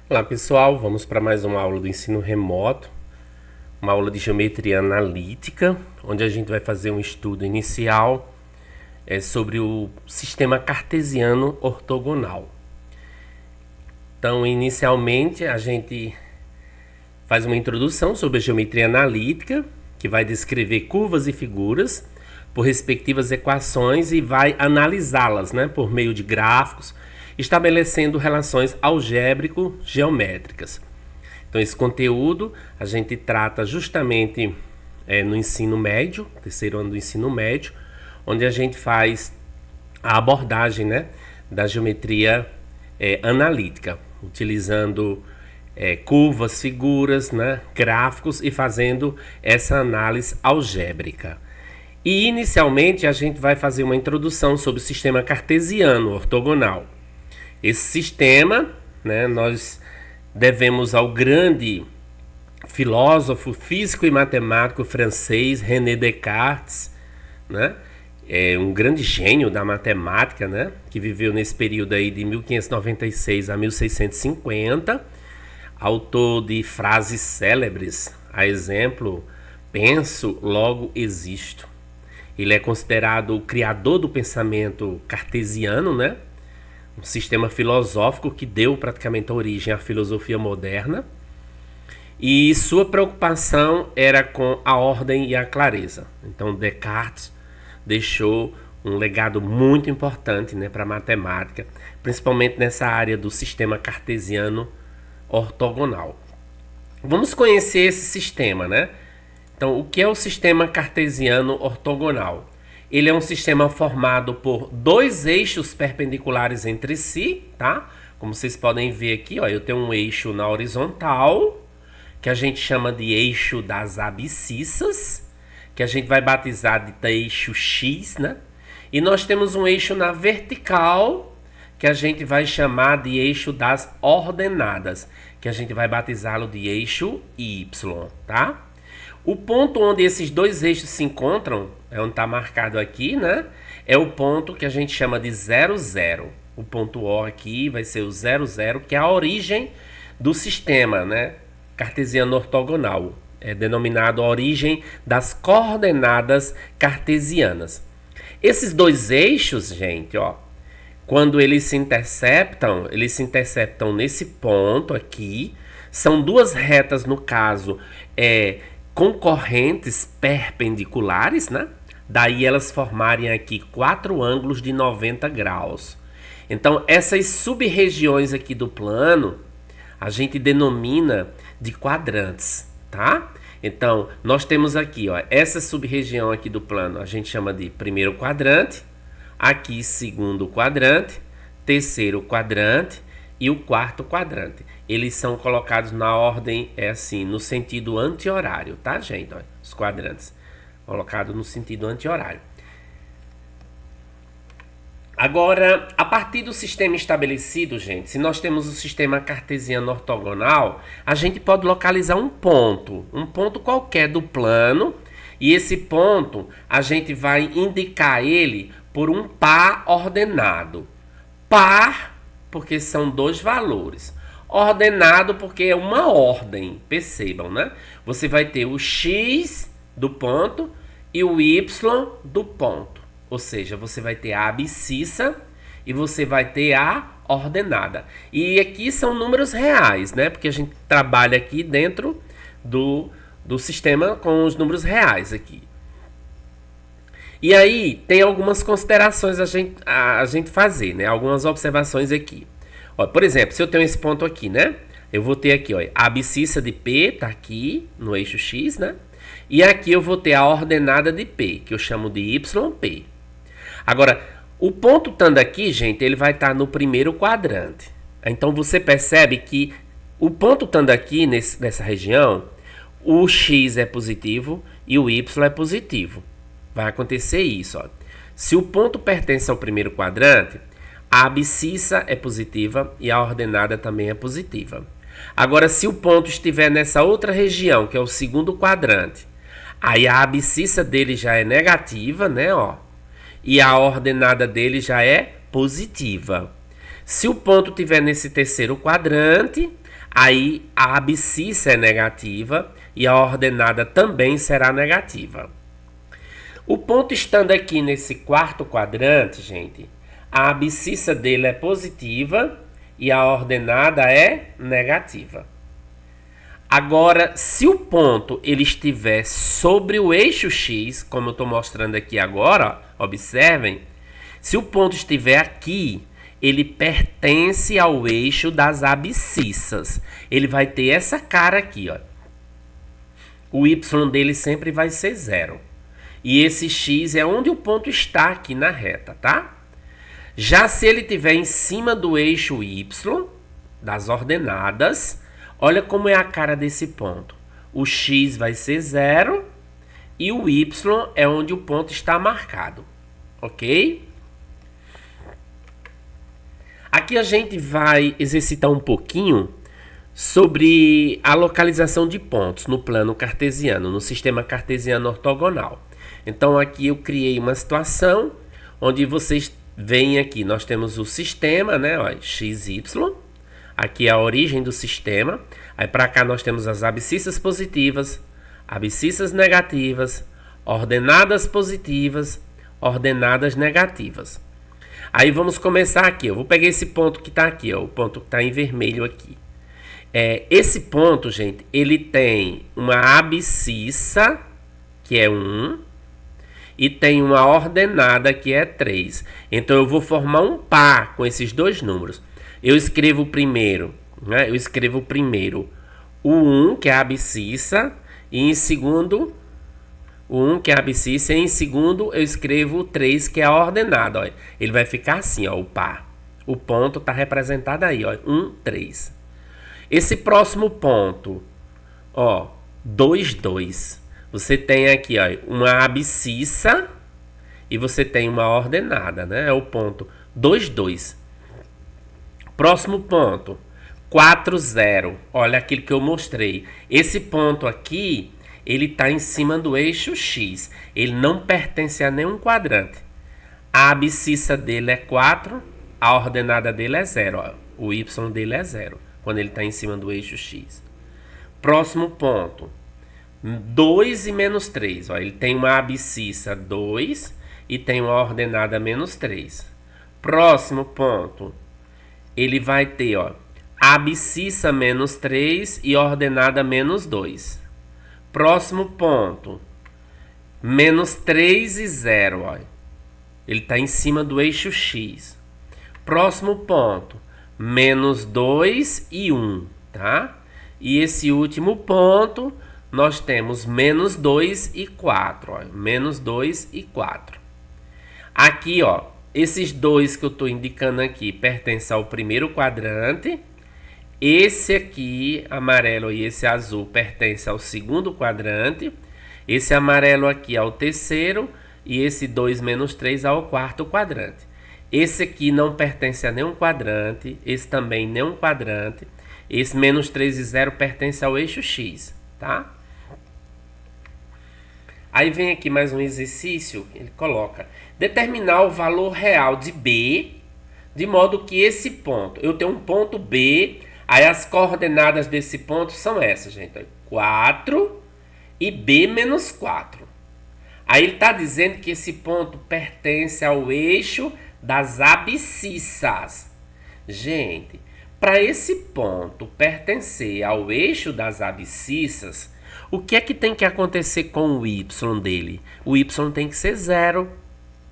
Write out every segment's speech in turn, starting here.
Olá pessoal, vamos para mais uma aula do ensino remoto, uma aula de geometria analítica, onde a gente vai fazer um estudo inicial sobre o sistema cartesiano ortogonal. Então, inicialmente, a gente faz uma introdução sobre a geometria analítica, que vai descrever curvas e figuras por respectivas equações e vai analisá-las, por meio de gráficos, estabelecendo relações algébrico-geométricas. Então, esse conteúdo a gente trata justamente no ensino médio, terceiro ano do ensino médio, onde a gente faz a abordagem da geometria analítica, utilizando curvas, figuras, gráficos e fazendo essa análise algébrica. E inicialmente a gente vai fazer uma introdução sobre o sistema cartesiano ortogonal. Esse sistema, nós devemos ao grande filósofo, físico e matemático francês René Descartes, é um grande gênio da matemática, que viveu nesse período aí de 1596 a 1650, autor de frases célebres, a exemplo, penso, logo existo. Ele é considerado o criador do pensamento cartesiano, um sistema filosófico que deu praticamente origem à filosofia moderna. E sua preocupação era com a ordem e a clareza. Então Descartes deixou um legado muito importante para a matemática, principalmente nessa área do sistema cartesiano ortogonal. Vamos conhecer esse sistema, Então, o que é o sistema cartesiano ortogonal? Ele é um sistema formado por dois eixos perpendiculares entre si, tá? Como vocês podem ver aqui, eu tenho um eixo na horizontal, que a gente chama de eixo das abscissas, que a gente vai batizar de eixo X, E nós temos um eixo na vertical, que a gente vai chamar de eixo das ordenadas, que a gente vai batizá-lo de eixo Y, tá? O ponto onde esses dois eixos se encontram, é onde está marcado aqui, É o ponto que a gente chama de 0, 0. O ponto O aqui vai ser o 0, 0, que é a origem do sistema, cartesiano ortogonal. É denominado a origem das coordenadas cartesianas. Esses dois eixos, gente, quando eles se interceptam nesse ponto aqui. São duas retas, no caso, concorrentes perpendiculares, Daí elas formarem aqui quatro ângulos de 90 graus. Então, essas sub-regiões aqui do plano, a gente denomina de quadrantes, tá? Então, nós temos aqui, essa sub-região aqui do plano, a gente chama de primeiro quadrante, aqui segundo quadrante, terceiro quadrante e o quarto quadrante. Eles são colocados na ordem, no sentido anti-horário, tá, gente? Os quadrantes colocados no sentido anti-horário. Agora, a partir do sistema estabelecido, gente, se nós temos o sistema cartesiano ortogonal, a gente pode localizar um ponto qualquer do plano, e esse ponto a gente vai indicar ele por um par ordenado. Par, porque são dois valores. Ordenado, porque é uma ordem, percebam, Você vai ter o X do ponto e o Y do ponto. Ou seja, você vai ter a abscissa e você vai ter a ordenada. E aqui são números reais, Porque a gente trabalha aqui dentro do sistema com os números reais aqui. E aí, tem algumas considerações a gente fazer, Algumas observações aqui. Por exemplo, se eu tenho esse ponto aqui, Eu vou ter aqui, a abscissa de P tá aqui no eixo X, E aqui eu vou ter a ordenada de P, que eu chamo de YP. Agora, o ponto estando aqui, gente, ele vai estar no primeiro quadrante. Então, você percebe que o ponto estando aqui nessa região, o X é positivo e o Y é positivo. Vai acontecer isso, Se o ponto pertence ao primeiro quadrante, a abscissa é positiva e a ordenada também é positiva. Agora, se o ponto estiver nessa outra região, que é o segundo quadrante, aí a abscissa dele já é negativa, E a ordenada dele já é positiva. Se o ponto estiver nesse terceiro quadrante, Aí a abscissa é negativa e a ordenada também será negativa. O ponto estando aqui nesse quarto quadrante, gente, a abscissa dele é positiva e a ordenada é negativa. Agora, se o ponto ele estiver sobre o eixo X, como eu estou mostrando aqui agora, ó, observem, se o ponto estiver aqui, ele pertence ao eixo das abscissas. Ele vai ter essa cara aqui, ó. O y dele sempre vai ser 0. E esse x é onde o ponto está aqui na reta, tá? Já se ele estiver em cima do eixo y, das ordenadas, olha como é a cara desse ponto. O x vai ser 0 e o y é onde o ponto está marcado, ok? Aqui a gente vai exercitar um pouquinho sobre a localização de pontos no plano cartesiano, no sistema cartesiano ortogonal. Então aqui eu criei uma situação onde vocês veem aqui, nós temos o sistema, né, ó, XY, aqui é a origem do sistema, aí para cá nós temos as abscissas positivas, abscissas negativas, ordenadas positivas, ordenadas negativas. Aí vamos começar aqui, eu vou pegar esse ponto que está aqui, ó, o ponto que está em vermelho aqui. Esse ponto, gente, ele tem uma abscissa, que é 1, e tem uma ordenada, que é 3. Então, eu vou formar um par com esses dois números. Eu escrevo primeiro, né? Eu escrevo primeiro o 1, que é a abscissa, e em segundo, o 1, que é a abscissa, e em segundo eu escrevo o 3, que é a ordenada. Ó. Ele vai ficar assim, ó, o par. O ponto está representado aí, ó, 1, 3. Esse próximo ponto, ó, 2, 2. Você tem aqui, ó, uma abscissa e você tem uma ordenada, né? É o ponto 2, 2. Próximo ponto, 4, 0. Olha aquilo que eu mostrei. Esse ponto aqui, ele está em cima do eixo X. Ele não pertence a nenhum quadrante. A abscissa dele é 4, a ordenada dele é 0. Ó. O y dele é 0, quando ele está em cima do eixo X. Próximo ponto, 2 e menos 3. Ó, ele tem uma abscissa 2 e tem uma ordenada menos 3. Próximo ponto, ele vai ter, ó, abscissa menos 3 e ordenada menos 2. Próximo ponto, menos 3 e 0. Ó, ele está em cima do eixo X. Próximo ponto, menos 2 e 1, tá? E esse último ponto, nós temos menos 2 e 4, ó, menos 2 e 4. Aqui, ó, esses dois que eu estou indicando aqui pertencem ao primeiro quadrante. Esse aqui, amarelo, e esse azul pertence ao segundo quadrante. Esse amarelo aqui ao terceiro e esse 2 menos 3 ao quarto quadrante. Esse aqui não pertence a nenhum quadrante, esse também nenhum quadrante. Esse menos 3 e 0 pertence ao eixo X, tá? Aí vem aqui mais um exercício, ele coloca: determinar o valor real de B, de modo que esse ponto, eu tenho um ponto B, aí as coordenadas desse ponto são essas, gente, 4 e B menos 4. Aí ele está dizendo que esse ponto pertence ao eixo das abscissas. Gente, para esse ponto pertencer ao eixo das abscissas, o que é que tem que acontecer com o y dele? O y tem que ser 0,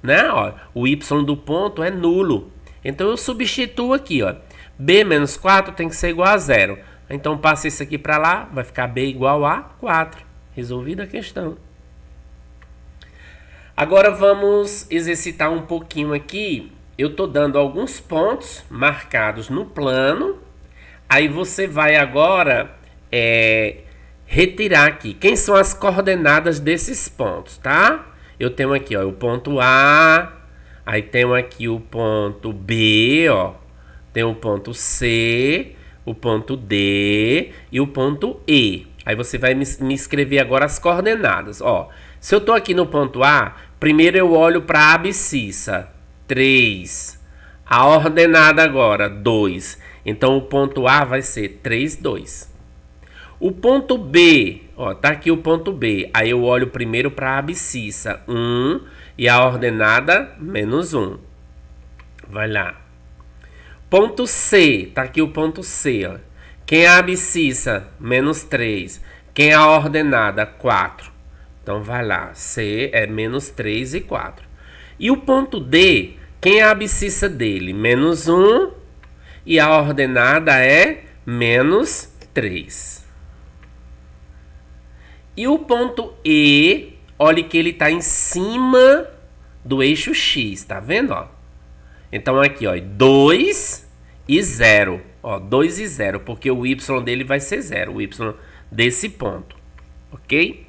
né? Ó, o y do ponto é nulo. Então eu substituo aqui, ó. B menos 4 tem que ser igual a 0. Então passa isso aqui para lá, vai ficar B igual a 4. Resolvida a questão. Agora vamos exercitar um pouquinho aqui. Eu estou dando alguns pontos marcados no plano. Aí você vai agora retirar aqui. Quem são as coordenadas desses pontos, tá? Eu tenho aqui, ó, o ponto A. Aí tenho aqui o ponto B, ó. Tem o ponto C, o ponto D e o ponto E. Aí você vai me escrever agora as coordenadas, ó. Se eu estou aqui no ponto A, primeiro eu olho para a abscissa, 3. A ordenada agora, 2. Então, o ponto A vai ser 3, 2. O ponto B, ó, tá aqui o ponto B. Aí eu olho primeiro para a abscissa, 1, e a ordenada, menos 1. Vai lá. Ponto C, tá aqui o ponto C, ó. Quem é a abscissa? Menos 3. Quem é a ordenada? 4. Então vai lá, C é menos 3 e 4. E o ponto D, quem é a abscissa dele? Menos 1 e a ordenada é menos 3. E o ponto E, olha que ele está em cima do eixo X, tá vendo? Ó? Então aqui, ó, 2 e 0. Ó, 2 e 0, porque o Y dele vai ser 0, o Y desse ponto, ok?